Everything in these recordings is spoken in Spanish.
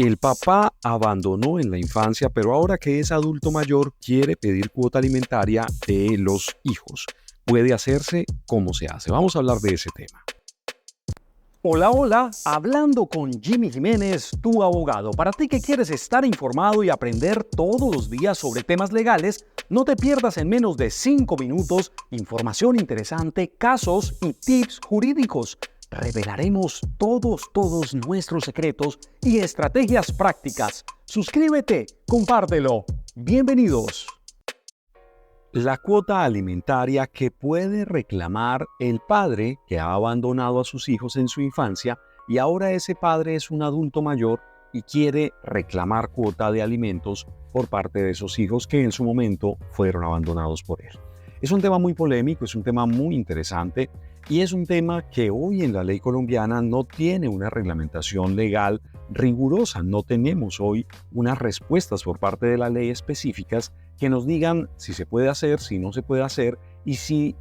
El papá abandonó en la infancia, pero ahora que es adulto mayor quiere pedir cuota alimentaria de los hijos. ¿Puede hacerse? ¿Cómo se hace? Vamos a hablar de ese tema. Hola, hola, hablando con Jimmy Jiménez, tu abogado. Para ti que quieres estar informado y aprender todos los días sobre temas legales, no te pierdas en menos de 5 minutos información interesante, casos y tips jurídicos. Revelaremos todos nuestros secretos y estrategias prácticas. Suscríbete, compártelo. Bienvenidos. La cuota alimentaria que puede reclamar el padre que ha abandonado a sus hijos en su infancia y ahora ese padre es un adulto mayor y quiere reclamar cuota de alimentos por parte de esos hijos que en su momento fueron abandonados por él. Es un tema muy polémico, es un tema muy interesante y es un tema que hoy en la ley colombiana no tiene una reglamentación legal rigurosa. No tenemos hoy unas respuestas por parte de la ley específicas que nos digan si se puede hacer, si no se puede hacer y si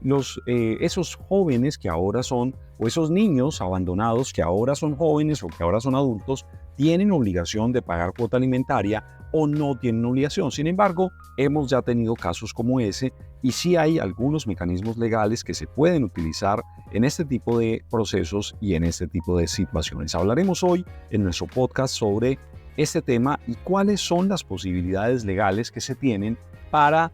esos jóvenes que ahora son, o esos niños abandonados que ahora son jóvenes o que ahora son adultos, tienen obligación de pagar cuota alimentaria o no tienen obligación. Sin embargo, hemos ya tenido casos como ese y sí hay algunos mecanismos legales que se pueden utilizar en este tipo de procesos y en este tipo de situaciones. Hablaremos hoy en nuestro podcast sobre este tema y cuáles son las posibilidades legales que se tienen para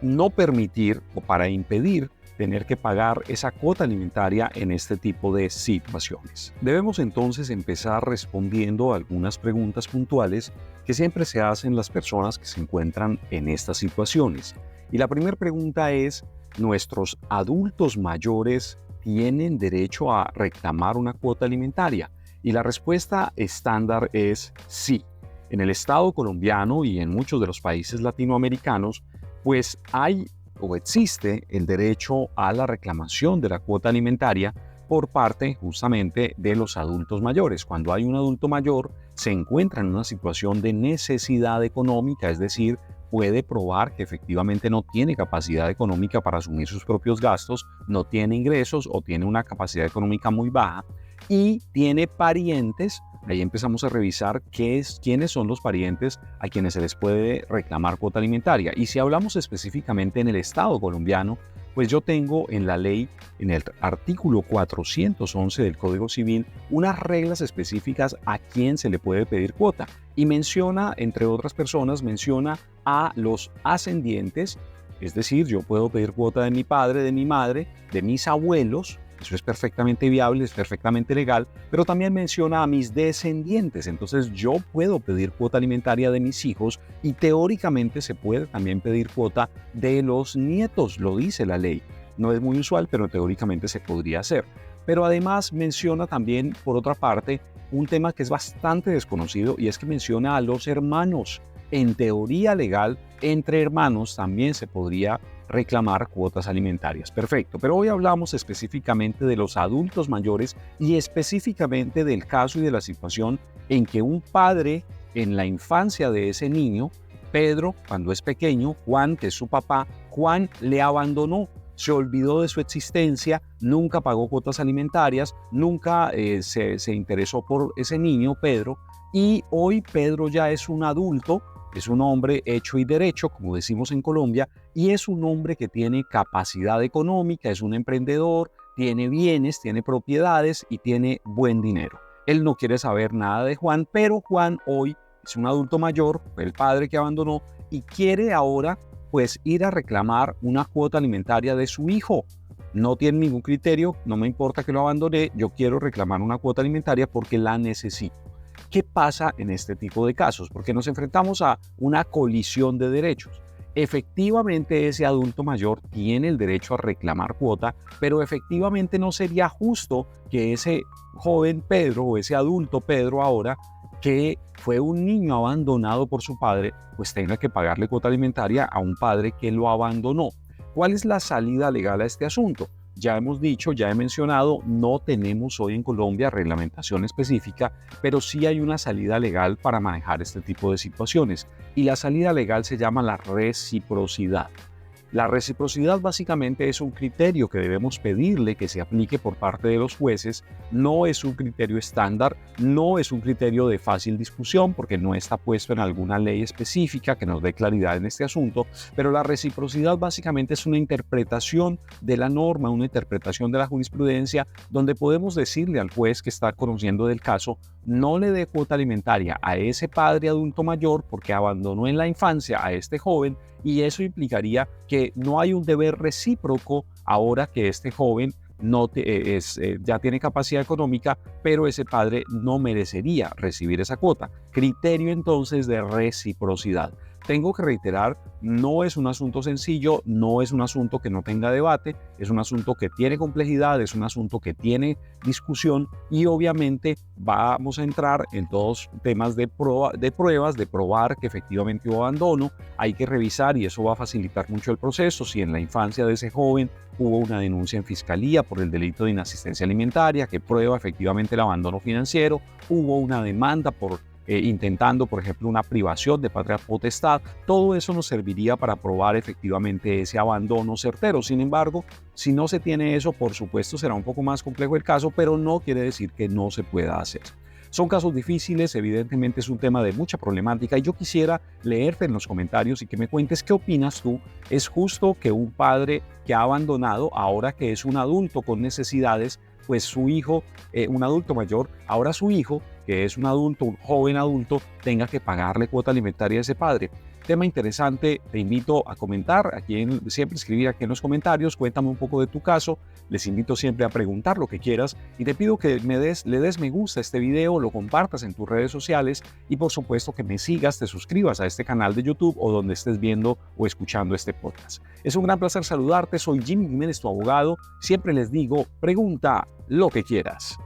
no permitir o para impedir tener que pagar esa cuota alimentaria en este tipo de situaciones. Debemos entonces empezar respondiendo a algunas preguntas puntuales que siempre se hacen las personas que se encuentran en estas situaciones. Y la primera pregunta es, ¿nuestros adultos mayores tienen derecho a reclamar una cuota alimentaria? Y la respuesta estándar es sí. En el Estado colombiano y en muchos de los países latinoamericanos, pues hay o existe el derecho a la reclamación de la cuota alimentaria por parte justamente de los adultos mayores. Cuando hay un adulto mayor, se encuentra en una situación de necesidad económica, es decir, puede probar que efectivamente no tiene capacidad económica para asumir sus propios gastos, no tiene ingresos o tiene una capacidad económica muy baja y tiene parientes. Ahí empezamos a revisar quiénes son los parientes a quienes se les puede reclamar cuota alimentaria. Y si hablamos específicamente en el Estado colombiano, pues yo tengo en la ley, en el artículo 411 del Código Civil, unas reglas específicas a quién se le puede pedir cuota. Y menciona, entre otras personas, menciona a los ascendientes, es decir, yo puedo pedir cuota de mi padre, de mi madre, de mis abuelos. Eso es perfectamente viable, es perfectamente legal, pero también menciona a mis descendientes. Entonces yo puedo pedir cuota alimentaria de mis hijos y teóricamente se puede también pedir cuota de los nietos, lo dice la ley. No es muy usual, pero teóricamente se podría hacer. Pero además menciona también, por otra parte, un tema que es bastante desconocido y es que menciona a los hermanos. En teoría legal, entre hermanos también se podría reclamar cuotas alimentarias. Perfecto, pero hoy hablamos específicamente de los adultos mayores y específicamente del caso y de la situación en que un padre en la infancia de ese niño, Pedro, cuando es pequeño, Juan, que es su papá, Juan le abandonó, se olvidó de su existencia, nunca pagó cuotas alimentarias, nunca se interesó por ese niño, Pedro, y hoy Pedro ya es un adulto. Es un hombre hecho y derecho, como decimos en Colombia, y es un hombre que tiene capacidad económica, es un emprendedor, tiene bienes, tiene propiedades y tiene buen dinero. Él no quiere saber nada de Juan, pero Juan hoy es un adulto mayor, fue el padre que abandonó y quiere ahora pues ir a reclamar una cuota alimentaria de su hijo. No tiene ningún criterio, no me importa que lo abandoné, yo quiero reclamar una cuota alimentaria porque la necesito. ¿Qué pasa en este tipo de casos? Porque nos enfrentamos a una colisión de derechos. Efectivamente, ese adulto mayor tiene el derecho a reclamar cuota, pero efectivamente no sería justo que ese joven Pedro o ese adulto Pedro ahora, que fue un niño abandonado por su padre, pues tenga que pagarle cuota alimentaria a un padre que lo abandonó. ¿Cuál es la salida legal a este asunto? Ya hemos dicho, ya he mencionado, no tenemos hoy en Colombia reglamentación específica, pero sí hay una salida legal para manejar este tipo de situaciones. Y la salida legal se llama la reciprocidad. La reciprocidad básicamente es un criterio que debemos pedirle que se aplique por parte de los jueces. No es un criterio estándar, no es un criterio de fácil discusión porque no está puesto en alguna ley específica que nos dé claridad en este asunto, pero la reciprocidad básicamente es una interpretación de la norma, una interpretación de la jurisprudencia, donde podemos decirle al juez que está conociendo del caso: no le dé cuota alimentaria a ese padre adulto mayor porque abandonó en la infancia a este joven, y eso implicaría que no hay un deber recíproco ahora que este joven ya tiene capacidad económica, pero ese padre no merecería recibir esa cuota. Criterio entonces de reciprocidad. Tengo que reiterar, no es un asunto sencillo, no es un asunto que no tenga debate, es un asunto que tiene complejidad, es un asunto que tiene discusión, y obviamente vamos a entrar en todos temas de pruebas, de probar que efectivamente hubo abandono. Hay que revisar, y eso va a facilitar mucho el proceso, si en la infancia de ese joven hubo una denuncia en fiscalía por el delito de inasistencia alimentaria que prueba efectivamente el abandono financiero, hubo una demanda por intentando, por ejemplo, una privación de patria potestad. Todo eso nos serviría para probar efectivamente ese abandono certero. Sin embargo, si no se tiene eso, por supuesto será un poco más complejo el caso, pero no quiere decir que no se pueda hacer. Son casos difíciles, evidentemente es un tema de mucha problemática, y yo quisiera leerte en los comentarios y que me cuentes qué opinas tú. ¿Es justo que un padre que ha abandonado, ahora que es un adulto con necesidades, pues su hijo, un adulto mayor, ahora su hijo, que es un adulto, un joven adulto, tenga que pagarle cuota alimentaria a ese padre? Tema interesante, te invito a comentar, siempre escribir aquí en los comentarios, cuéntame un poco de tu caso. Les invito siempre a preguntar lo que quieras, y te pido que le des me gusta a este video, lo compartas en tus redes sociales, y por supuesto que me sigas, te suscribas a este canal de YouTube o donde estés viendo o escuchando este podcast. Es un gran placer saludarte, soy Jimmy Jiménez, tu abogado. Siempre les digo, pregunta lo que quieras.